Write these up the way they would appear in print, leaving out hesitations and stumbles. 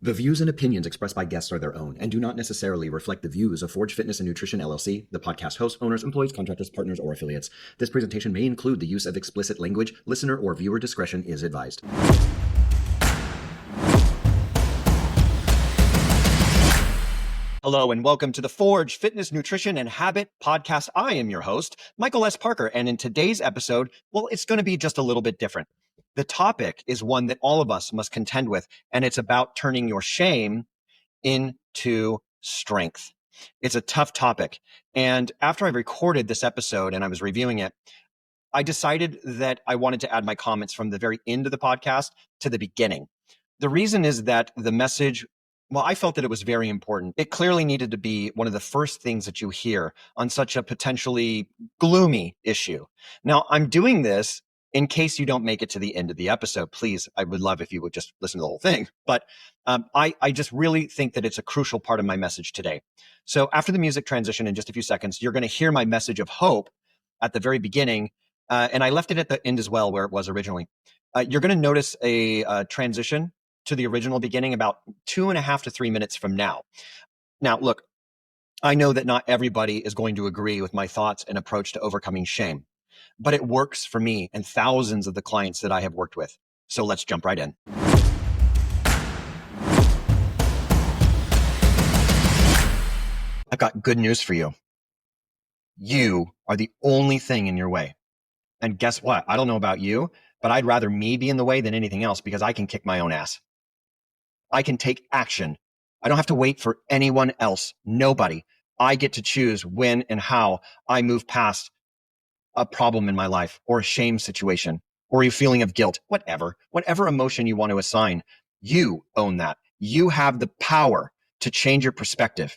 The views and opinions expressed by guests are their own and do not necessarily reflect the views of Forge Fitness and Nutrition LLC, the podcast hosts, owners, employees, contractors, partners, or affiliates. This presentation may include the use of explicit language. Listener or viewer discretion is advised. Hello and welcome to the Forge Fitness, Nutrition, and Habit podcast. I am your host, Michael S. Parker, and in today's episode, well, it's going to be just a little bit different. The topic is one that all of us must contend with, and it's about turning your shame into strength. It's a tough topic. And after I recorded this episode and I was reviewing it, I decided that I wanted to add my comments from the very end of the podcast to the beginning. The reason is that the message, well, I felt that it was very important. It clearly needed to be one of the first things that you hear on such a potentially gloomy issue. Now, I'm doing this in case you don't make it to the end of the episode. Please, I would love if you would just listen to the whole thing. But I just really think that it's a crucial part of my message today. So after the music transition in just a few seconds, you're going to hear my message of hope at the very beginning. And I left it at the end as well, where it was originally. You're going to notice a transition to the original beginning about 2.5 to 3 minutes from now. Now, look, I know that not everybody is going to agree with my thoughts and approach to overcoming shame, but it works for me and thousands of the clients that I have worked with. So let's jump right in. I've got good news for you. You are the only thing in your way. And guess what? I don't know about you, but I'd rather me be in the way than anything else because I can kick my own ass. I can take action. I don't have to wait for anyone else. Nobody. I get to choose when and how I move past a problem in my life or a shame situation or a feeling of guilt, whatever emotion you want to assign, you own that. You have the power to change your perspective.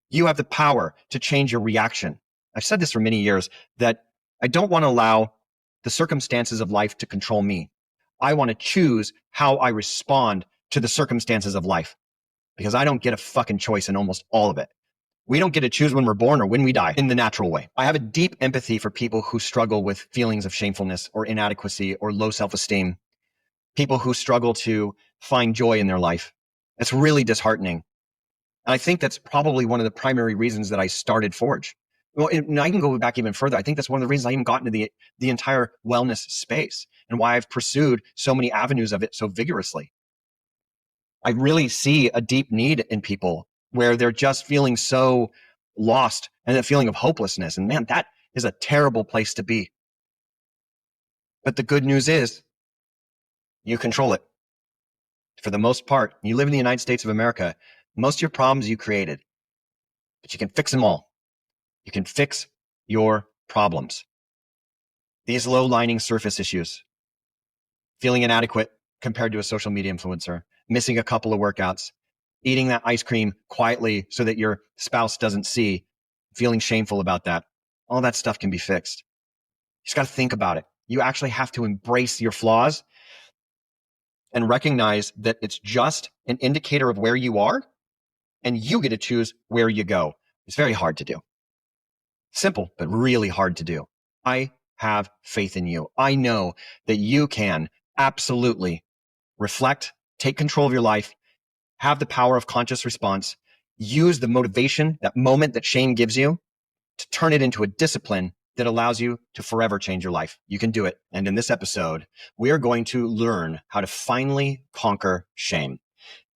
You have the power to change your reaction. I've said this for many years that I don't want to allow the circumstances of life to control me. I want to choose how I respond to the circumstances of life because I don't get a fucking choice in almost all of it. We don't get to choose when we're born or when we die in the natural way. I have a deep empathy for people who struggle with feelings of shamefulness or inadequacy or low self-esteem, people who struggle to find joy in their life. It's really disheartening. And I think that's probably one of the primary reasons that I started Forge. Well, and I can go back even further. I think that's one of the reasons I even got into the entire wellness space and why I've pursued so many avenues of it so vigorously. I really see a deep need in people where they're just feeling so lost and a feeling of hopelessness. And man, that is a terrible place to be. But the good news is you control it. For the most part, you live in the United States of America. Most of your problems you created, but you can fix them all. You can fix your problems. These low-lining surface issues, feeling inadequate compared to a social media influencer, missing a couple of workouts, eating that ice cream quietly so that your spouse doesn't see, feeling shameful about that. All that stuff can be fixed. You just got to think about it. You actually have to embrace your flaws and recognize that it's just an indicator of where you are, and you get to choose where you go. It's very hard to do. Simple, but really hard to do. I have faith in you. I know that you can absolutely reflect, take control of your life, have the power of conscious response, use the motivation, that moment that shame gives you, to turn it into a discipline that allows you to forever change your life. You can do it. And in this episode, we are going to learn how to finally conquer shame.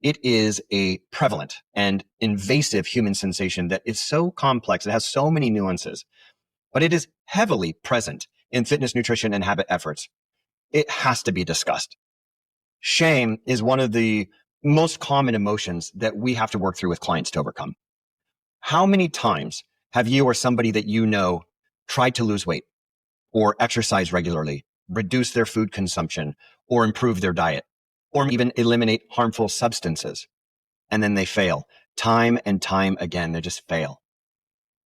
It is a prevalent and invasive human sensation that is so complex. It has so many nuances, but it is heavily present in fitness, nutrition, and habit efforts. It has to be discussed. Shame is one of the most common emotions that we have to work through with clients to overcome. How many times have you or somebody that you know tried to lose weight or exercise regularly, reduce their food consumption, or improve their diet, or even eliminate harmful substances, and then they fail time and time again? They just fail.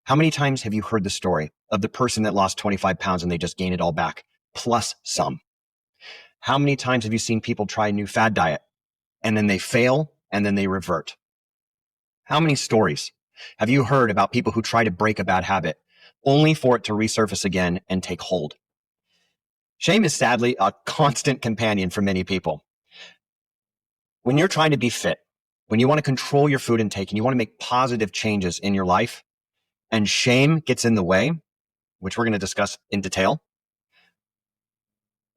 How many times have you heard the story of the person that lost 25 pounds and they just gain it all back, plus some? How many times have you seen people try a new fad diet and then they fail and then they revert? How many stories have you heard about people who try to break a bad habit only for it to resurface again and take hold? Shame is sadly a constant companion for many people. When you're trying to be fit, when you want to control your food intake and you want to make positive changes in your life, and shame gets in the way, which we're going to discuss in detail,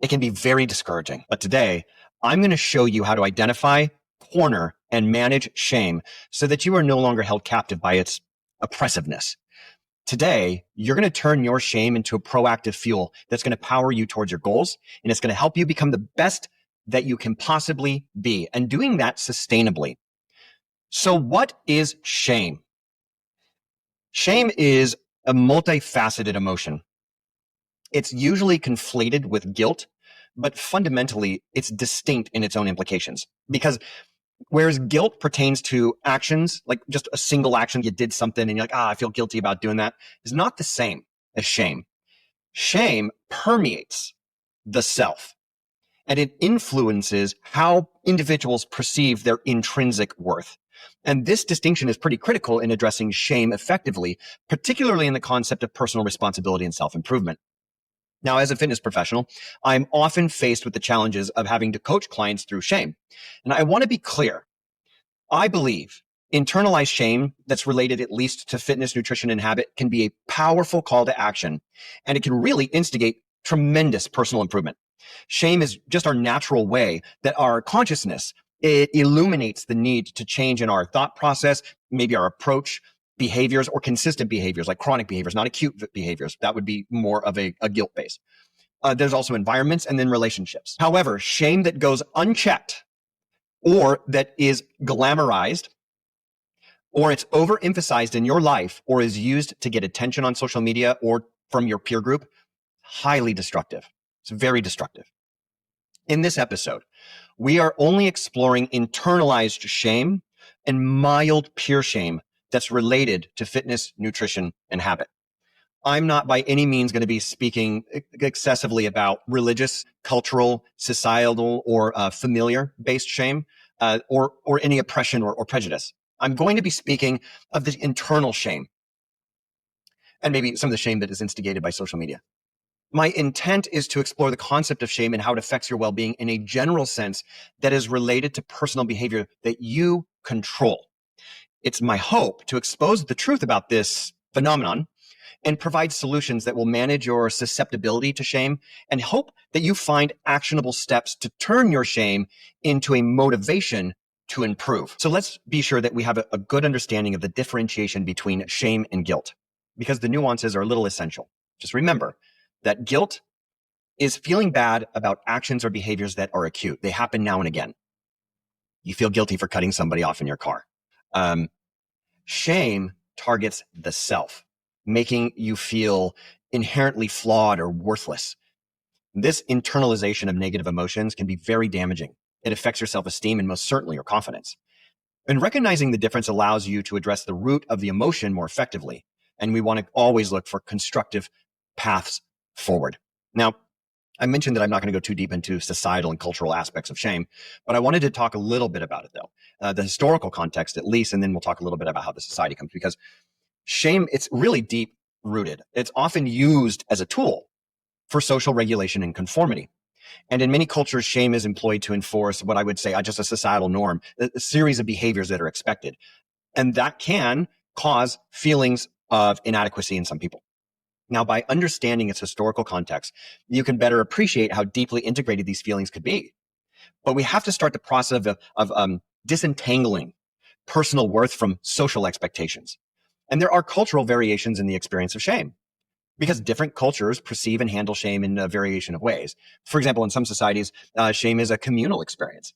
it can be very discouraging. But today, I'm going to show you how to identify, corner, and manage shame so that you are no longer held captive by its oppressiveness. Today, you're going to turn your shame into a proactive fuel that's going to power you towards your goals, and it's going to help you become the best that you can possibly be, and doing that sustainably. So what is shame? Shame is a multifaceted emotion. It's usually conflated with guilt, but fundamentally, it's distinct in its own implications. Because whereas guilt pertains to actions, like just a single action, you did something and you're like, I feel guilty about doing that, is not the same as shame. Shame permeates the self, and it influences how individuals perceive their intrinsic worth. And this distinction is pretty critical in addressing shame effectively, particularly in the concept of personal responsibility and self-improvement. Now, as a fitness professional, I'm often faced with the challenges of having to coach clients through shame. And I want to be clear. I believe internalized shame that's related at least to fitness, nutrition, and habit can be a powerful call to action, and it can really instigate tremendous personal improvement. Shame is just our natural way that our consciousness, it illuminates the need to change in our thought process, maybe our approach, behaviors, or consistent behaviors like chronic behaviors, not acute behaviors. That would be more of a guilt base. There's also environments and then relationships. However, shame that goes unchecked or that is glamorized or it's overemphasized in your life or is used to get attention on social media or from your peer group, highly destructive. It's very destructive. In this episode, we are only exploring internalized shame and mild peer shame that's related to fitness, nutrition, and habit. I'm not by any means going to be speaking excessively about religious, cultural, societal, or familiar-based shame, or any oppression or prejudice. I'm going to be speaking of the internal shame and maybe some of the shame that is instigated by social media. My intent is to explore the concept of shame and how it affects your well-being in a general sense that is related to personal behavior that you control. It's my hope to expose the truth about this phenomenon and provide solutions that will manage your susceptibility to shame and hope that you find actionable steps to turn your shame into a motivation to improve. So let's be sure that we have a good understanding of the differentiation between shame and guilt, because the nuances are a little essential. Just remember that guilt is feeling bad about actions or behaviors that are acute. They happen now and again. You feel guilty for cutting somebody off in your car. Shame targets the self, making you feel inherently flawed or worthless. This internalization of negative emotions can be very damaging. It affects your self-esteem and most certainly your confidence. And recognizing the difference allows you to address the root of the emotion more effectively. And we want to always look for constructive paths forward. Now, I mentioned that I'm not going to go too deep into societal and cultural aspects of shame, but I wanted to talk a little bit about it though, the historical context at least, and then we'll talk a little bit about how the society comes, because shame, it's really deep rooted. It's often used as a tool for social regulation and conformity. And in many cultures, shame is employed to enforce what I would say just a societal norm, a series of behaviors that are expected. And that can cause feelings of inadequacy in some people. Now, by understanding its historical context, you can better appreciate how deeply integrated these feelings could be. But we have to start the process of disentangling personal worth from social expectations. And there are cultural variations in the experience of shame, because different cultures perceive and handle shame in a variation of ways. For example, in some societies, shame is a communal experience.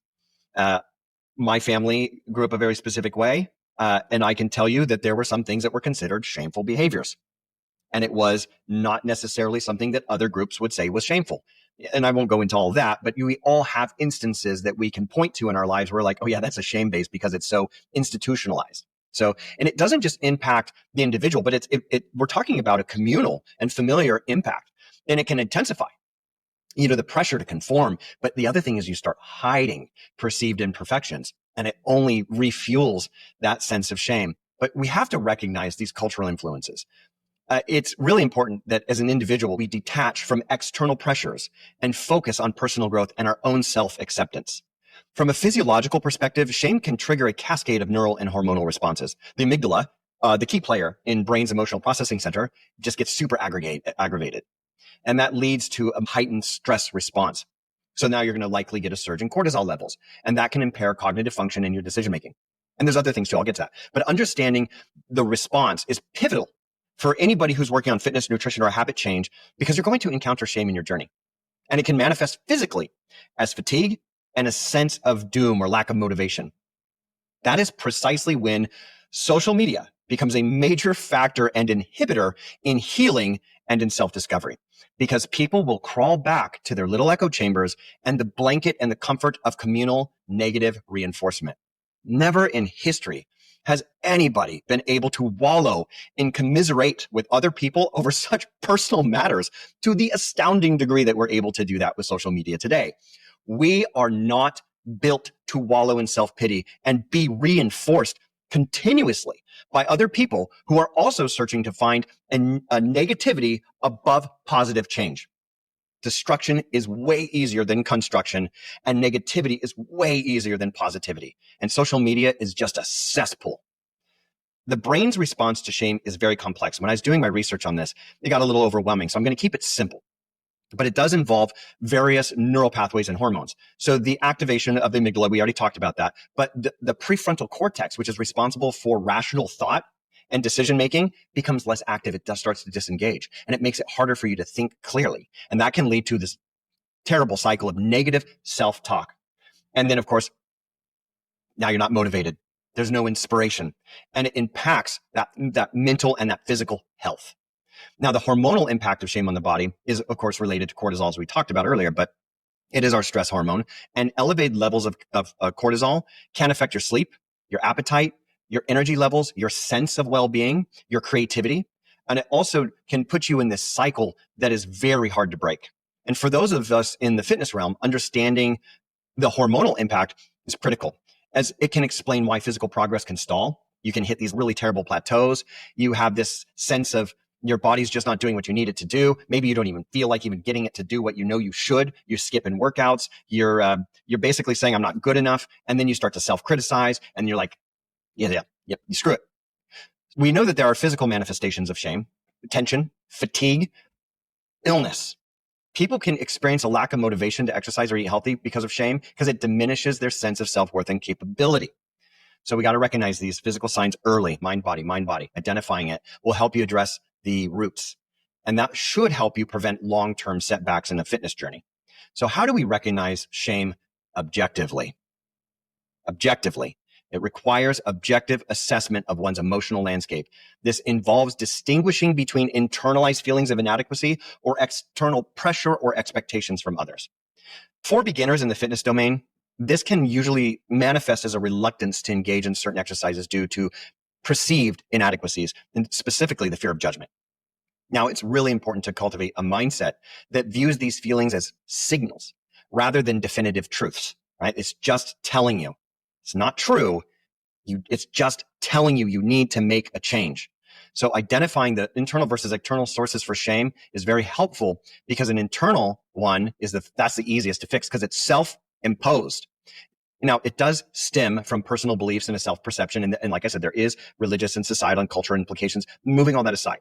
My family grew up a very specific way, and I can tell you that there were some things that were considered shameful behaviors. And it was not necessarily something that other groups would say was shameful. And I won't go into all of that, but we all have instances that we can point to in our lives where we're like, oh yeah, that's a shame base because it's so institutionalized. So, and it doesn't just impact the individual, but we're talking about a communal and familiar impact, and it can intensify, the pressure to conform. But the other thing is you start hiding perceived imperfections, and it only refuels that sense of shame. But we have to recognize these cultural influences. It's really important that as an individual, we detach from external pressures and focus on personal growth and our own self-acceptance. From a physiological perspective, shame can trigger a cascade of neural and hormonal responses. The amygdala, the key player in brain's emotional processing center, just gets super aggravated. And that leads to a heightened stress response. So now you're going to likely get a surge in cortisol levels, and that can impair cognitive function in your decision making. And there's other things too, I'll get to that. But understanding the response is pivotal for anybody who's working on fitness, nutrition, or habit change, because you're going to encounter shame in your journey. And it can manifest physically as fatigue and a sense of doom or lack of motivation. That is precisely when social media becomes a major factor and inhibitor in healing and in self-discovery, because people will crawl back to their little echo chambers and the blanket and the comfort of communal negative reinforcement. Never in history has anybody been able to wallow and commiserate with other people over such personal matters to the astounding degree that we're able to do that with social media today. We are not built to wallow in self-pity and be reinforced continuously by other people who are also searching to find a negativity above positive change. Destruction is way easier than construction, and negativity is way easier than positivity. And social media is just a cesspool. The brain's response to shame is very complex. When I was doing my research on this, it got a little overwhelming. So I'm going to keep it simple. But it does involve various neural pathways and hormones. So the activation of the amygdala, we already talked about that. But the prefrontal cortex, which is responsible for rational thought and decision-making, becomes less active. It just starts to disengage. And it makes it harder for you to think clearly. And that can lead to this terrible cycle of negative self-talk. And then, of course, now you're not motivated. There's no inspiration. And it impacts that mental and that physical health. Now, the hormonal impact of shame on the body is, of course, related to cortisol, as we talked about earlier, but it is our stress hormone. And elevated levels of cortisol can affect your sleep, your appetite, your energy levels, your sense of well-being, your creativity. And it also can put you in this cycle that is very hard to break. And for those of us in the fitness realm, understanding the hormonal impact is critical, as it can explain why physical progress can stall. You can hit these really terrible plateaus. You have this sense of your body's just not doing what you need it to do. Maybe you don't even feel like even getting it to do what you know you should. You're skipping workouts. You're basically saying, I'm not good enough. And then you start to self-criticize and you're like, yeah, you screw it. We know that there are physical manifestations of shame, tension, fatigue, illness. People can experience a lack of motivation to exercise or eat healthy because of shame, because it diminishes their sense of self-worth and capability. So we got to recognize these physical signs early. Mind, body. Identifying it will help you address the roots. And that should help you prevent long-term setbacks in a fitness journey. So how do we recognize shame objectively? It requires objective assessment of one's emotional landscape. This involves distinguishing between internalized feelings of inadequacy or external pressure or expectations from others. For beginners in the fitness domain, this can usually manifest as a reluctance to engage in certain exercises due to perceived inadequacies, and specifically the fear of judgment. Now, it's really important to cultivate a mindset that views these feelings as signals rather than definitive truths, right? It's just telling you. It's not true. It's just telling you you need to make a change. So identifying the internal versus external sources for shame is very helpful, because an internal one that's the easiest to fix because it's self-imposed. Now, it does stem from personal beliefs and a self-perception. And like I said, there is religious and societal and cultural implications. Moving all that aside,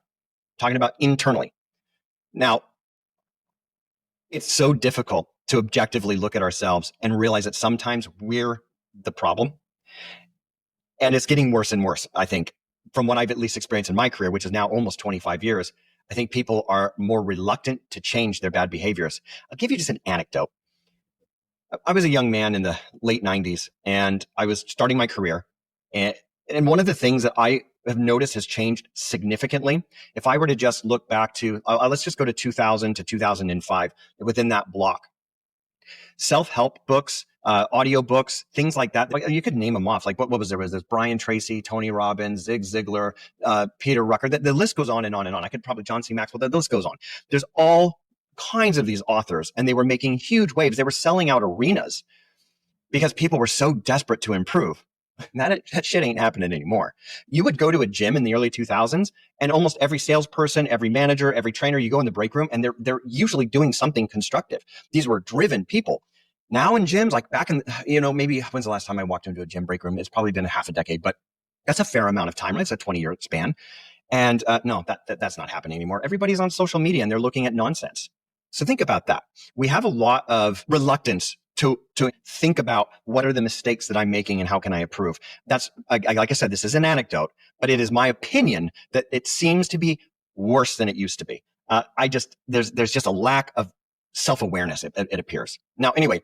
talking about internally. Now, it's so difficult to objectively look at ourselves and realize that sometimes we're the problem. And it's getting worse and worse, I think, from what I've at least experienced in my career, which is now almost 25 years. I think people are more reluctant to change their bad behaviors. I'll give you just an anecdote. I was a young man in the late 90s, and I was starting my career. And one of the things that I have noticed has changed significantly, if I were to just look back to, let's just go to 2000 to 2005, within that block. Self-help books, audio books, things like that. You could name them off. Like what was there? Was Brian Tracy, Tony Robbins, Zig Ziglar, Peter Rucker. The list goes on and on and on. I could probably John C. Maxwell. The list goes on. There's all kinds of these authors, and they were making huge waves. They were selling out arenas because people were so desperate to improve. That shit ain't happening anymore. You would go to a gym in the early 2000s, and almost every salesperson, every manager, every trainer, you go in the break room, and they're usually doing something constructive. These were driven people. Now in gyms, like back in, maybe when's the last time I walked into a gym break room? It's probably been a half a decade, but that's a fair amount of time, right? It's a 20-year span. And no, that's not happening anymore. Everybody's on social media and they're looking at nonsense. So think about that. We have a lot of reluctance to think about what are the mistakes that I'm making and how can I improve. That's, like I said, this is an anecdote, but it is my opinion that it seems to be worse than it used to be. There's just a lack of self-awareness, it appears. Now, anyway,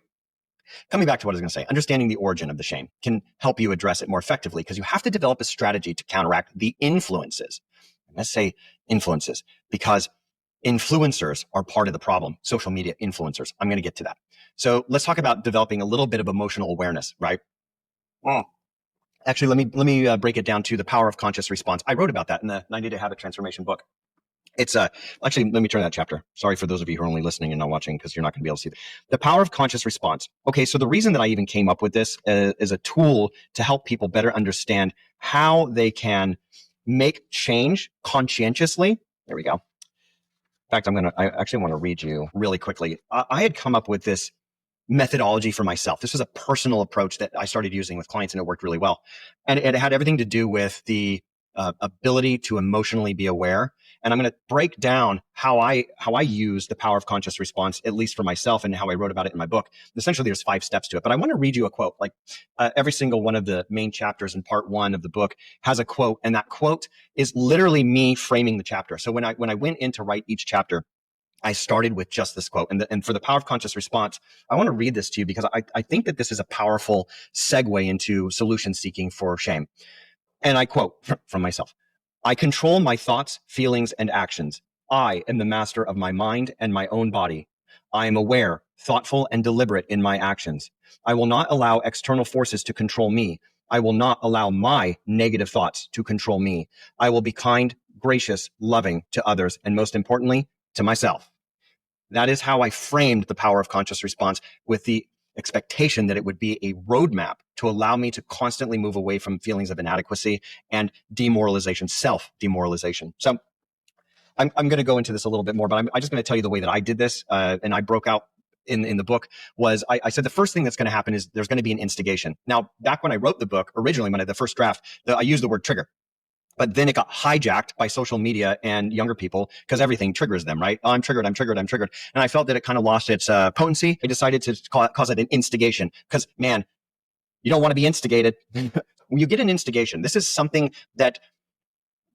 coming back to what I was going to say, understanding the origin of the shame can help you address it more effectively because you have to develop a strategy to counteract the influences. Let's say influences because influencers are part of the problem. Social media influencers. I'm going to get to that. So let's talk about developing a little bit of emotional awareness, right? Actually, let me break it down to the power of conscious response. I wrote about that in the 90-Day Habit Transformation book. It's actually, let me turn that chapter. Sorry for those of you who are only listening and not watching because you're not going to be able to see it. The power of conscious response. Okay, so the reason that I even came up with this is a tool to help people better understand how they can make change conscientiously. There we go. In fact, I actually want to read you really quickly. I had come up with this methodology for myself. This was a personal approach that I started using with clients and it worked really well. And it had everything to do with the ability to emotionally be aware. And I'm going to break down how I use the power of conscious response, at least for myself, and how I wrote about it in my book. Essentially, there's 5 steps to it. But I want to read you a quote. Like every single one of the main chapters in part 1 of the book has a quote, and that quote is literally me framing the chapter. So when I went in to write each chapter, I started with just this quote. And for the power of conscious response, I want to read this to you because I think that this is a powerful segue into solution seeking for shame. And I quote from myself, I control my thoughts, feelings, and actions. I am the master of my mind and my own body. I am aware, thoughtful, and deliberate in my actions. I will not allow external forces to control me. I will not allow my negative thoughts to control me. I will be kind, gracious, loving to others, and most importantly, to myself. That is how I framed the power of conscious response, with the expectation that it would be a roadmap to allow me to constantly move away from feelings of inadequacy and demoralization, self-demoralization. So I'm going to go into this a little bit more, but I'm just going to tell you the way that I did this. And I broke out in the book was I said the first thing that's going to happen is there's going to be an instigation. Now, back when I wrote the book, originally when I had the first draft, I used the word trigger. But then it got hijacked by social media and younger people because everything triggers them, right? Oh, I'm triggered. And I felt that it kind of lost its potency. I decided to cause it an instigation because, man, you don't want to be instigated. When you get an instigation, this is something that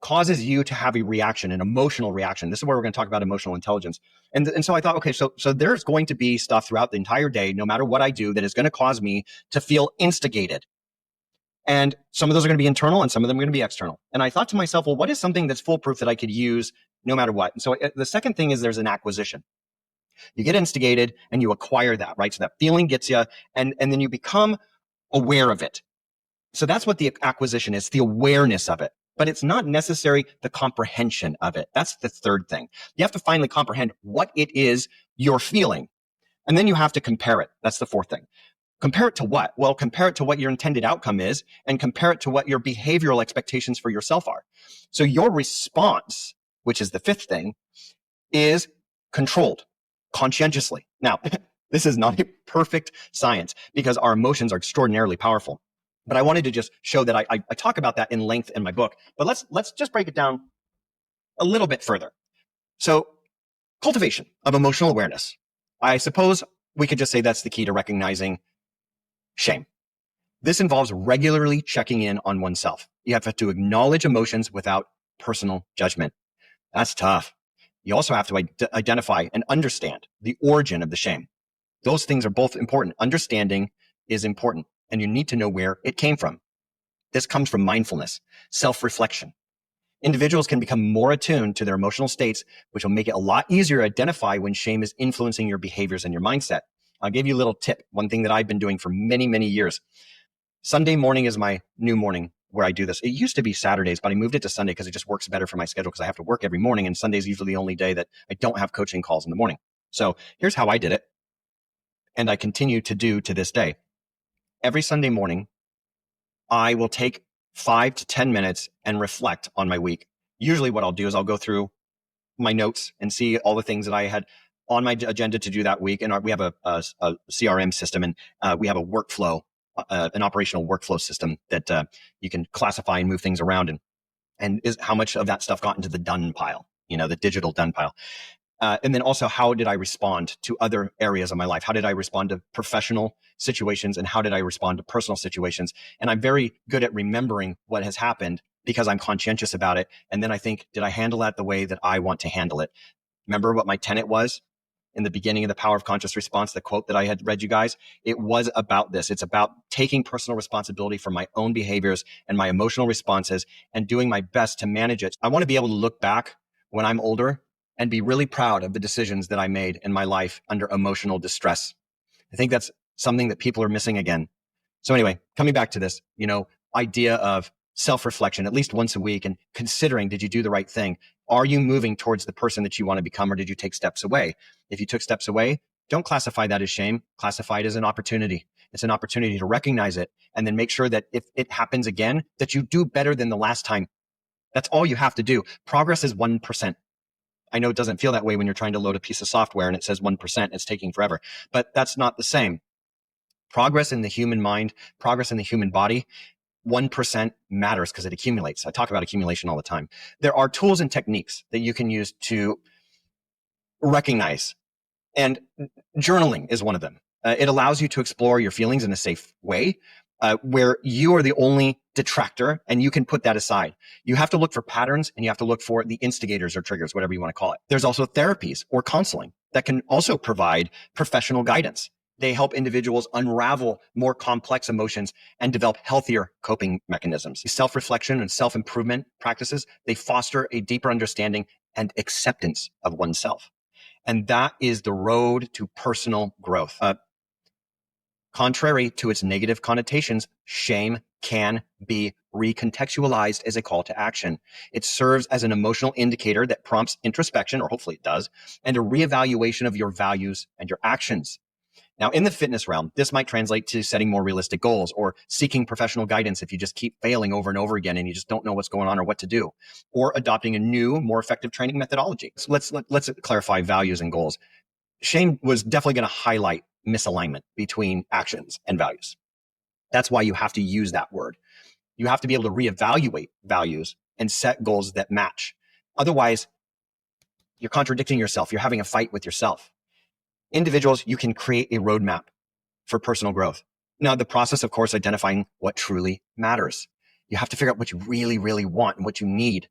causes you to have a reaction, an emotional reaction. This is where we're going to talk about emotional intelligence. And so I thought, okay, so there's going to be stuff throughout the entire day, no matter what I do, that is going to cause me to feel instigated. And some of those are going to be internal and some of them are going to be external. And I thought to myself, well, what is something that's foolproof that I could use no matter what? And so the second thing is there's an acquisition. You get instigated and you acquire that, right? So that feeling gets you and then you become aware of it. So that's what the acquisition is, the awareness of it. But it's not necessary the comprehension of it. That's the third thing. You have to finally comprehend what it is you're feeling. And then you have to compare it. That's the fourth thing. Compare it to what? Well, compare it to what your intended outcome is and compare it to what your behavioral expectations for yourself are. So your response, which is the fifth thing, is controlled conscientiously. Now, this is not a perfect science because our emotions are extraordinarily powerful. But I wanted to just show that I talk about that in length in my book. But let's just break it down a little bit further. So cultivation of emotional awareness. I suppose we could just say that's the key to recognizing shame. This involves regularly checking in on oneself. You have to acknowledge emotions without personal judgment. That's tough. You also have to identify and understand the origin of the shame. Those things are both important. Understanding is important, and you need to know where it came from. This comes from mindfulness, self-reflection. Individuals can become more attuned to their emotional states, which will make it a lot easier to identify when shame is influencing your behaviors and your mindset. I'll give you a little tip. One thing that I've been doing for many, many years. Sunday morning is my new morning where I do this. It used to be Saturdays, but I moved it to Sunday because it just works better for my schedule because I have to work every morning, and Sunday is usually the only day that I don't have coaching calls in the morning. So here's how I did it, and I continue to do to this day. Every Sunday morning, I will take 5 to 10 minutes and reflect on my week. Usually what I'll do is I'll go through my notes and see all the things that I had on my agenda to do that week. And we have a CRM system, and we have a workflow, an operational workflow system that you can classify and move things around, and is how much of that stuff got into the done pile, the digital done pile. And then also, how did I respond to other areas of my life? How did I respond to professional situations, and how did I respond to personal situations? And I'm very good at remembering what has happened because I'm conscientious about it. And then I think, did I handle that the way that I want to handle it? Remember what my tenet was in the beginning of The Power of Conscious Response, the quote that I had read you guys? It was about this. It's about taking personal responsibility for my own behaviors and my emotional responses and doing my best to manage it. I want to be able to look back when I'm older and be really proud of the decisions that I made in my life under emotional distress. I think that's something that people are missing again. So anyway, coming back to this, idea of self-reflection at least once a week and considering, did you do the right thing? Are you moving towards the person that you want to become, or did you take steps away? If you took steps away, don't classify that as shame. Classify it as an opportunity. It's an opportunity to recognize it and then make sure that if it happens again, that you do better than the last time. That's all you have to do. Progress is 1%. I know it doesn't feel that way when you're trying to load a piece of software and it says 1%, it's taking forever, but that's not the same. Progress in the human mind, progress in the human body, 1% matters because it accumulates. I talk about accumulation all the time. There are tools and techniques that you can use to recognize, and journaling is one of them. It allows you to explore your feelings in a safe way, where you are the only detractor and you can put that aside. You have to look for patterns, and you have to look for the instigators or triggers, whatever you want to call it. There's also therapies or counseling that can also provide professional guidance. They help individuals unravel more complex emotions and develop healthier coping mechanisms. Self-reflection and self-improvement practices, they foster a deeper understanding and acceptance of oneself. And that is the road to personal growth. Contrary to its negative connotations, shame can be recontextualized as a call to action. It serves as an emotional indicator that prompts introspection, or hopefully it does, and a reevaluation of your values and your actions. Now, in the fitness realm, this might translate to setting more realistic goals or seeking professional guidance if you just keep failing over and over again and you just don't know what's going on or what to do, or adopting a new, more effective training methodology. So let's clarify values and goals. Shame was definitely going to highlight misalignment between actions and values. That's why you have to use that word. You have to be able to reevaluate values and set goals that match. Otherwise, you're contradicting yourself. You're having a fight with yourself. Individuals, you can create a roadmap for personal growth. Now, the process, of course, identifying what truly matters. You have to figure out what you really, really want and what you need.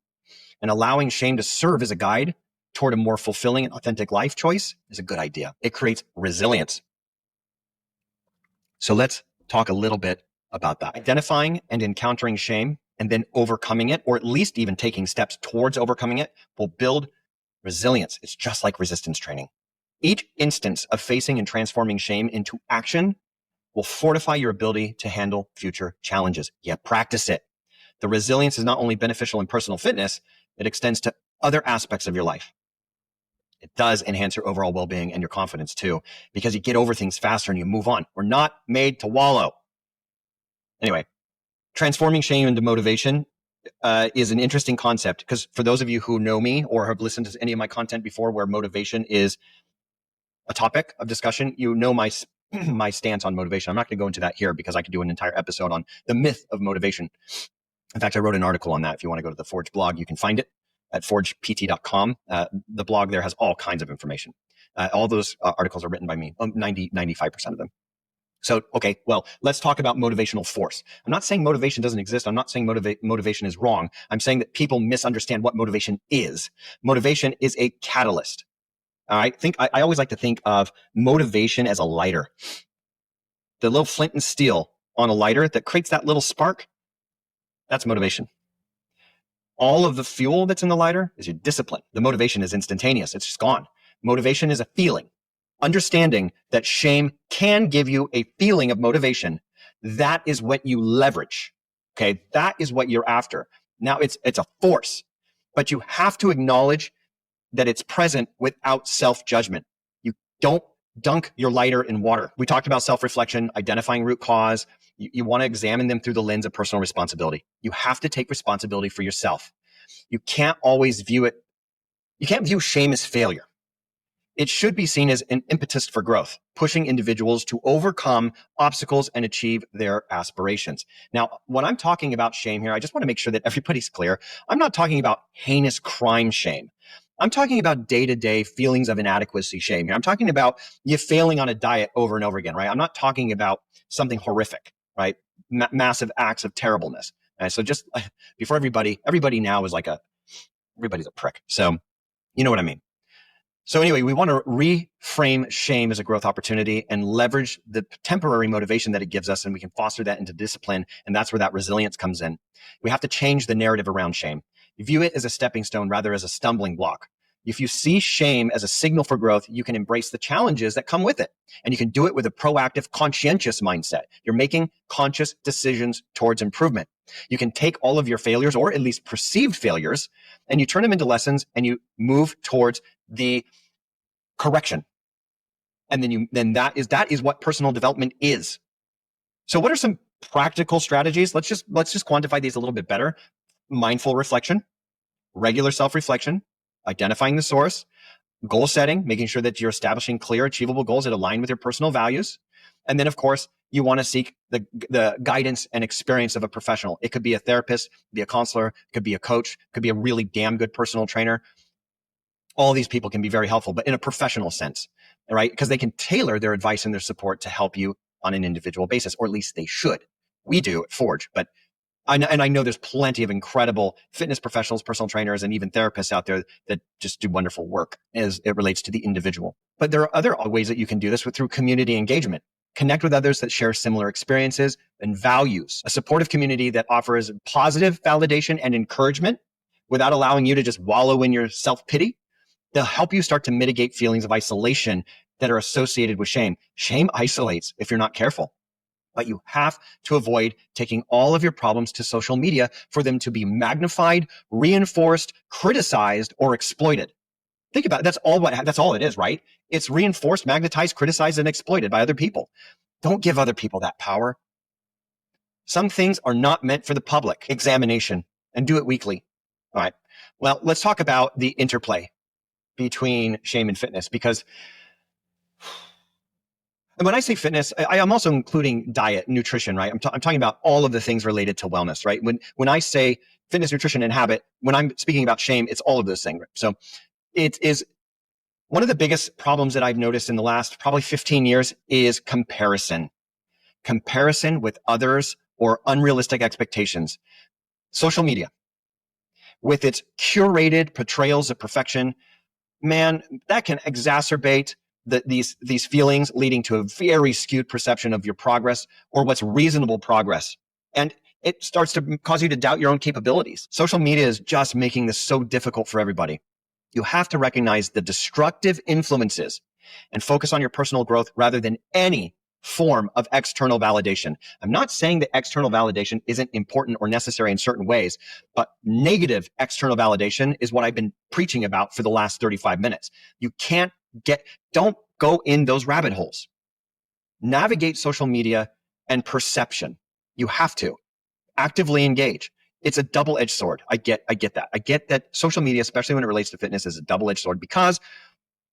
And allowing shame to serve as a guide toward a more fulfilling and authentic life choice is a good idea. It creates resilience. So let's talk a little bit about that. Identifying and encountering shame and then overcoming it, or at least even taking steps towards overcoming it, will build resilience. It's just like resistance training. Each instance of facing and transforming shame into action will fortify your ability to handle future challenges. Yet practice it. The resilience is not only beneficial in personal fitness, it extends to other aspects of your life. It does enhance your overall well-being and your confidence too, because you get over things faster and you move on. We're not made to wallow. Anyway, transforming shame into motivation is an interesting concept, because for those of you who know me or have listened to any of my content before where motivation is a topic of discussion, you know my stance on motivation. I'm not going to go into that here because I could do an entire episode on the myth of motivation. In fact, I wrote an article on that. If you want to go to the Forge blog, you can find it at forgept.com. The blog there has all kinds of information. All those articles are written by me, 95% of them. So, okay, well, let's talk about motivational force. I'm not saying motivation doesn't exist. I'm not saying motivation is wrong. I'm saying that people misunderstand what motivation is. Motivation is a catalyst. I always like to think of motivation as a lighter. The little flint and steel on a lighter that creates that little spark, that's motivation. All of the fuel that's in the lighter is your discipline. The motivation is instantaneous. It's just gone. Motivation is a feeling. Understanding that shame can give you a feeling of motivation, that is what you leverage. Okay, that is what you're after. Now it's a force, but you have to acknowledge that it's present without self-judgment. You don't dunk your lighter in water. We talked about self-reflection, identifying root cause. You want to examine them through the lens of personal responsibility. You have to take responsibility for yourself. You can't always view shame as failure. It should be seen as an impetus for growth, pushing individuals to overcome obstacles and achieve their aspirations. Now, when I'm talking about shame here, I just want to make sure that everybody's clear. I'm not talking about heinous crime shame. I'm talking about day-to-day feelings of inadequacy shame here. I'm talking about you failing on a diet over and over again, right? I'm not talking about something horrific, right? Massive acts of terribleness. And so just before everybody now is everybody's a prick. So you know what I mean. So anyway, we want to reframe shame as a growth opportunity and leverage the temporary motivation that it gives us, and we can foster that into discipline, and that's where that resilience comes in. We have to change the narrative around shame. View it as a stepping stone rather as a stumbling block. If you see shame as a signal for growth, you can embrace the challenges that come with it, and you can do it with a proactive, conscientious mindset. You're making conscious decisions towards improvement. You can take all of your failures, or at least perceived failures, and you turn them into lessons, and you move towards the correction. And then that is what personal development is. So what are some practical strategies? Let's just quantify these a little bit better. Mindful reflection, regular self-reflection, identifying the source, goal setting, making sure that you're establishing clear, achievable goals that align with your personal values. And then, of course, you want to seek the guidance and experience of a professional. It could be a therapist, be a counselor, it could be a coach, it could be a really damn good personal trainer. All these people can be very helpful, but in a professional sense, right? Because they can tailor their advice and their support to help you on an individual basis, or at least they should. We do at Forge, but I know there's plenty of incredible fitness professionals, personal trainers, and even therapists out there that just do wonderful work as it relates to the individual. But there are other ways that you can do this through community engagement. Connect with others that share similar experiences and values. A supportive community that offers positive validation and encouragement without allowing you to just wallow in your self-pity. They'll help you start to mitigate feelings of isolation that are associated with shame. Shame isolates if you're not careful. But you have to avoid taking all of your problems to social media for them to be magnified, reinforced, criticized, or exploited. Think about it. That's all it is, right? It's reinforced, magnetized, criticized, and exploited by other people. Don't give other people that power. Some things are not meant for the public examination, and do it weekly. All right. Well, let's talk about the interplay between shame and fitness, because when I say fitness, I am also including diet, nutrition, right? I'm talking about all of the things related to wellness, right? When I say fitness, nutrition, and habit, when I'm speaking about shame, it's all of those things. So it is one of the biggest problems that I've noticed in the last probably 15 years is comparison with others or unrealistic expectations. Social media, with its curated portrayals of perfection, man, that can exacerbate these feelings, leading to a very skewed perception of your progress or what's reasonable progress. And it starts to cause you to doubt your own capabilities. Social media is just making this so difficult for everybody. You have to recognize the destructive influences and focus on your personal growth rather than any form of external validation. I'm not saying that external validation isn't important or necessary in certain ways, but negative external validation is what I've been preaching about for the last 35 minutes. Don't go in those rabbit holes. Navigate social media and perception. You have to actively engage. It's a double-edged sword. I get that. I get that social media, especially when it relates to fitness, is a double-edged sword, because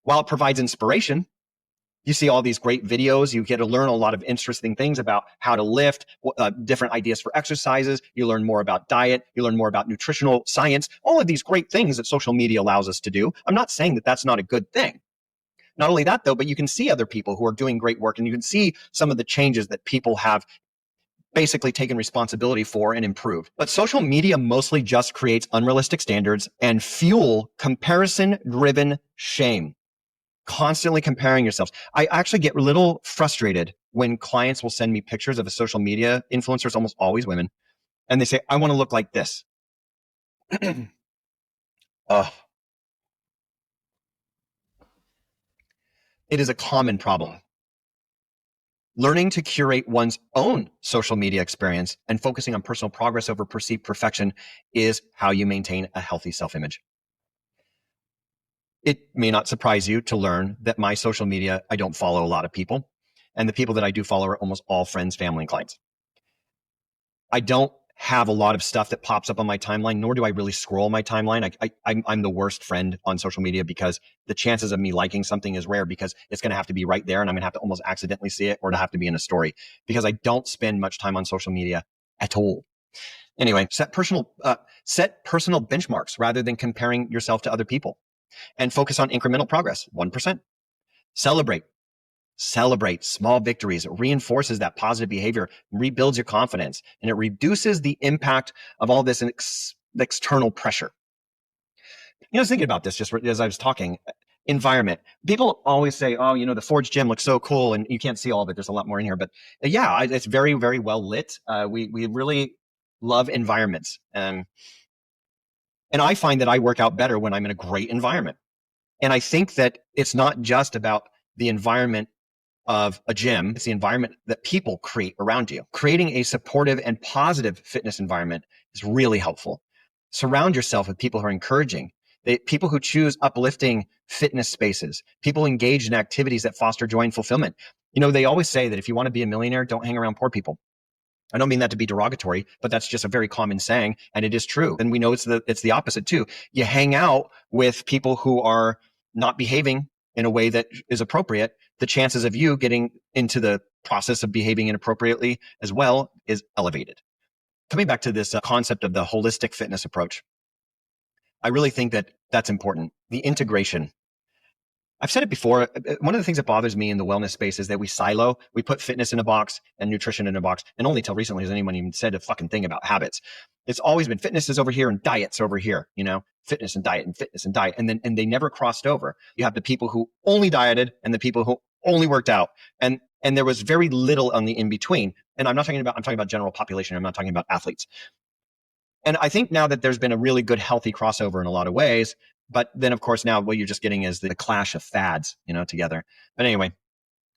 while it provides inspiration, you see all these great videos. You get to learn a lot of interesting things about how to lift, different ideas for exercises. You learn more about diet. You learn more about nutritional science, all of these great things that social media allows us to do. I'm not saying that that's not a good thing. Not only that, though, but you can see other people who are doing great work, and you can see some of the changes that people have basically taken responsibility for and improved. But social media mostly just creates unrealistic standards and fuel comparison-driven shame. Constantly comparing yourselves. I actually get a little frustrated when clients will send me pictures of a social media influencers, almost always women, and they say, I want to look like this. It is a common problem. Learning to curate one's own social media experience and focusing on personal progress over perceived perfection is how you maintain a healthy self-image. It may not surprise you to learn that my social media, I don't follow a lot of people. And the people that I do follow are almost all friends, family, and clients. I don't have a lot of stuff that pops up on my timeline, nor do I really scroll my timeline. I'm the worst friend on social media because the chances of me liking something is rare because it's going to have to be right there and I'm going to have to almost accidentally see it or to have to be in a story because I don't spend much time on social media at all. Anyway, set personal benchmarks rather than comparing yourself to other people and focus on incremental progress, 1%. Celebrate small victories. It reinforces that positive behavior, rebuilds your confidence, and it reduces the impact of all this external pressure. I was thinking about this just as I was talking. Environment. People always say, oh, the Forge gym looks so cool, and you can't see all of it. There's a lot more in here, but yeah, it's very, very well lit. We really love environments. And I find that I work out better when I'm in a great environment. And I think that it's not just about the environment of a gym, it's the environment that people create around you. Creating a supportive and positive fitness environment is really helpful. Surround yourself with people who are encouraging, people who choose uplifting fitness spaces, people engaged in activities that foster joy and fulfillment. They always say that if you want to be a millionaire, don't hang around poor people. I don't mean that to be derogatory, but that's just a very common saying, and it is true. And we know it's the opposite too. You hang out with people who are not behaving in a way that is appropriate, the chances of you getting into the process of behaving inappropriately as well is elevated. Coming back to this concept of the holistic fitness approach, I really think that that's important. The integration. I've said it before. One of the things that bothers me in the wellness space is that we silo. We put fitness in a box and nutrition in a box. And only till recently has anyone even said a fucking thing about habits. It's always been fitness is over here and diet's over here, fitness and diet and fitness and diet. And they never crossed over. You have the people who only dieted and the people who only worked out. And there was very little on the in between. And I'm talking about general population. I'm not talking about athletes. And I think now that there's been a really good, healthy crossover in a lot of ways, but then of course now what you're just getting is the clash of fads, together. But anyway,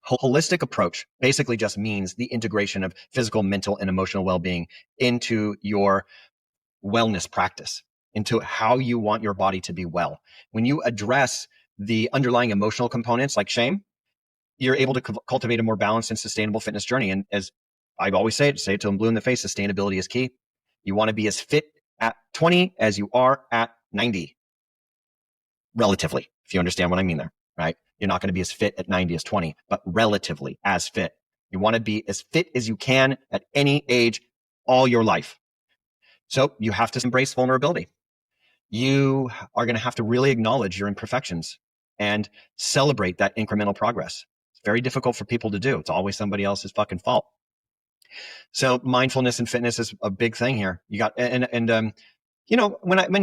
holistic approach basically just means the integration of physical, mental, and emotional well-being into your wellness practice, into how you want your body to be well. When you address the underlying emotional components like shame, you're able to cultivate a more balanced and sustainable fitness journey. And as I always say it till I'm blue in the face, sustainability is key. You want to be as fit at 20 as you are at 90. Relatively, if you understand what I mean there, right? You're not going to be as fit at 90 as 20, but relatively as fit. You want to be as fit as you can at any age all your life. So you have to embrace vulnerability. You are going to have to really acknowledge your imperfections and celebrate that incremental progress. It's very difficult for people to do. It's always somebody else's fucking fault. So mindfulness and fitness is a big thing here. You got, when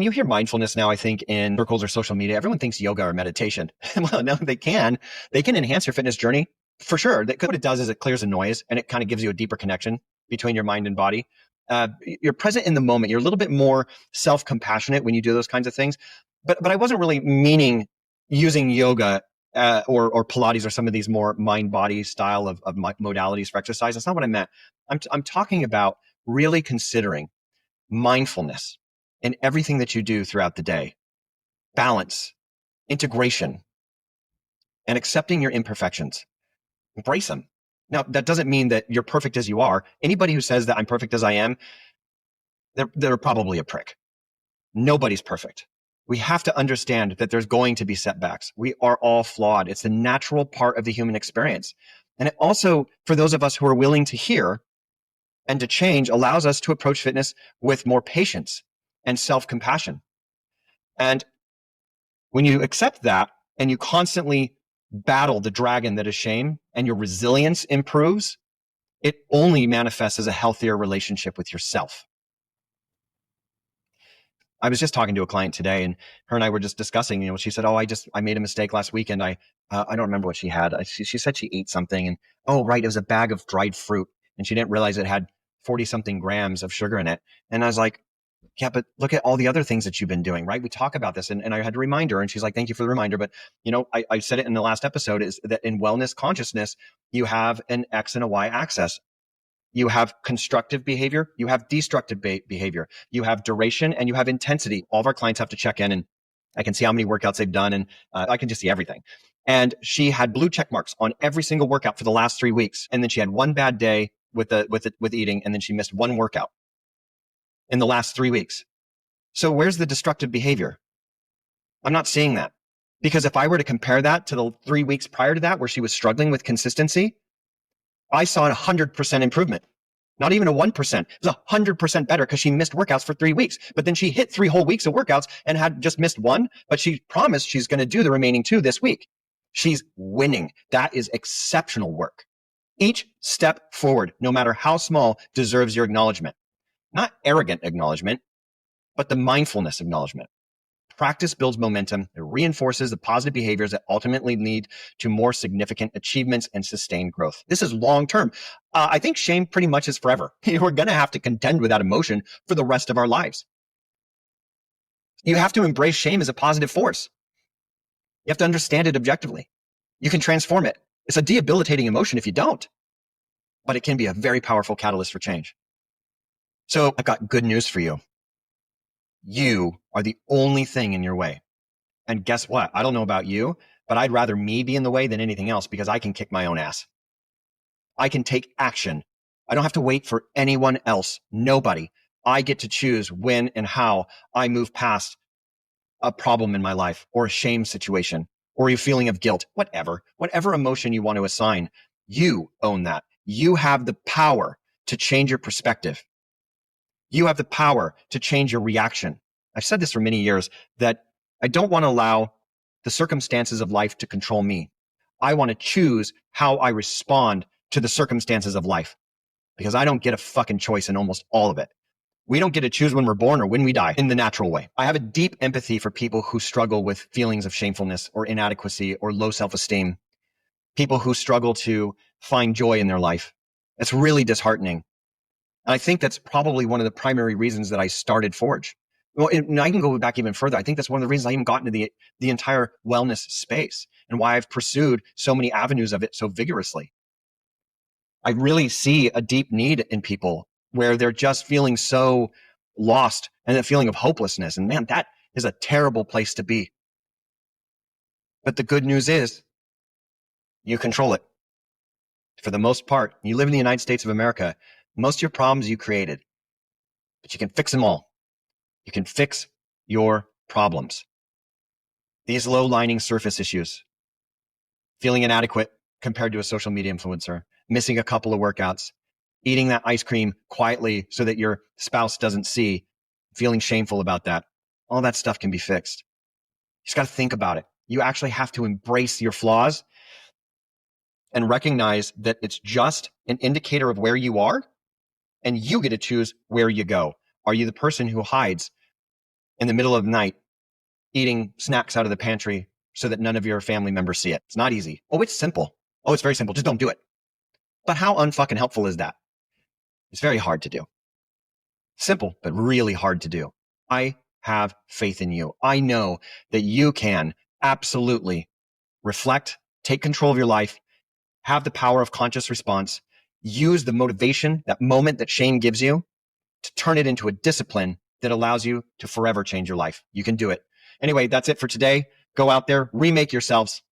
you hear mindfulness now, I think in circles or social media, everyone thinks yoga or meditation. Well, no, they can enhance your fitness journey for sure. What it does is it clears the noise and it kind of gives you a deeper connection between your mind and body. You're present in the moment. You're a little bit more self-compassionate when you do those kinds of things. But I wasn't really meaning using yoga or Pilates or some of these more mind-body style of modalities for exercise. That's not what I meant. I'm talking about really considering mindfulness in everything that you do throughout the day, balance, integration, and accepting your imperfections. Embrace them. Now, that doesn't mean that you're perfect as you are. Anybody who says that I'm perfect as I am, they're probably a prick. Nobody's perfect. We have to understand that there's going to be setbacks. We are all flawed. It's a natural part of the human experience. And it also, for those of us who are willing to hear and to change, allows us to approach fitness with more patience and self-compassion. And when you accept that and you constantly battle the dragon that is shame and your resilience improves, it only manifests as a healthier relationship with yourself. I was just talking to a client today and her and I were just discussing, she said, I made a mistake last weekend. I don't remember what she had. She said she ate something and, right, it was a bag of dried fruit. And she didn't realize it had 40 something grams of sugar in it. And I was like, yeah, but look at all the other things that you've been doing, right? We talk about this and I had to remind her and she's like, thank you for the reminder. But, I said it in the last episode is that in wellness consciousness, you have an X and a Y axis. You have constructive behavior, you have destructive behavior, you have duration, and you have intensity. All of our clients have to check in and I can see how many workouts they've done and I can just see everything. And she had blue check marks on every single workout for the last 3 weeks. And then she had one bad day with eating and then she missed one workout. in the last 3 weeks. So where's the destructive behavior? I'm not seeing that. Because if I were to compare that to the 3 weeks prior to that, where she was struggling with consistency, I saw a 100% improvement. Not even a 1%. It was 100% better because she missed workouts for 3 weeks. But then she hit 3 whole weeks of workouts and had just missed one, but she promised she's going to do the remaining 2 this week. She's winning. That is exceptional work. Each step forward, no matter how small, deserves your acknowledgement. Not arrogant acknowledgement, but the mindfulness acknowledgement. Practice builds momentum. It reinforces the positive behaviors that ultimately lead to more significant achievements and sustained growth. This is long term. I think shame pretty much is forever. We're going to have to contend with that emotion for the rest of our lives. You have to embrace shame as a positive force. You have to understand it objectively. You can transform it. It's a debilitating emotion if you don't, but it can be a very powerful catalyst for change. So I've got good news for you. You are the only thing in your way. And guess what? I don't know about you, but I'd rather me be in the way than anything else because I can kick my own ass. I can take action. I don't have to wait for anyone else. Nobody. I get to choose when and how I move past a problem in my life or a shame situation or a feeling of guilt, whatever emotion you want to assign. You own that. You have the power to change your perspective. You have the power to change your reaction. I've said this for many years that I don't want to allow the circumstances of life to control me. I want to choose how I respond to the circumstances of life because I don't get a fucking choice in almost all of it. We don't get to choose when we're born or when we die in the natural way. I have a deep empathy for people who struggle with feelings of shamefulness or inadequacy or low self-esteem, people who struggle to find joy in their life. It's really disheartening. And I think that's probably one of the primary reasons that I started Forge. Well, and I can go back even further. I think that's one of the reasons I even got into the entire wellness space and why I've pursued so many avenues of it so vigorously. I really see a deep need in people where they're just feeling so lost and a feeling of hopelessness. And man, that is a terrible place to be. But the good news is you control it. For the most part, you live in the United States of America. Most of your problems you created, but you can fix them all. You can fix your problems. These low-lying surface issues, feeling inadequate compared to a social media influencer, missing a couple of workouts, eating that ice cream quietly so that your spouse doesn't see, feeling shameful about that. All that stuff can be fixed. You just got to think about it. You actually have to embrace your flaws and recognize that it's just an indicator of where you are, and you get to choose where you go. Are you the person who hides in the middle of the night eating snacks out of the pantry so that none of your family members see it? It's not easy. Oh, it's simple. Oh, it's very simple. Just don't do it. But how unfucking helpful is that? It's very hard to do. Simple, but really hard to do. I have faith in you. I know that you can absolutely reflect, take control of your life, have the power of conscious response, use the motivation, that moment that shame gives you, to turn it into a discipline that allows you to forever change your life. You can do it. Anyway, that's it for today. Go out there, remake yourselves.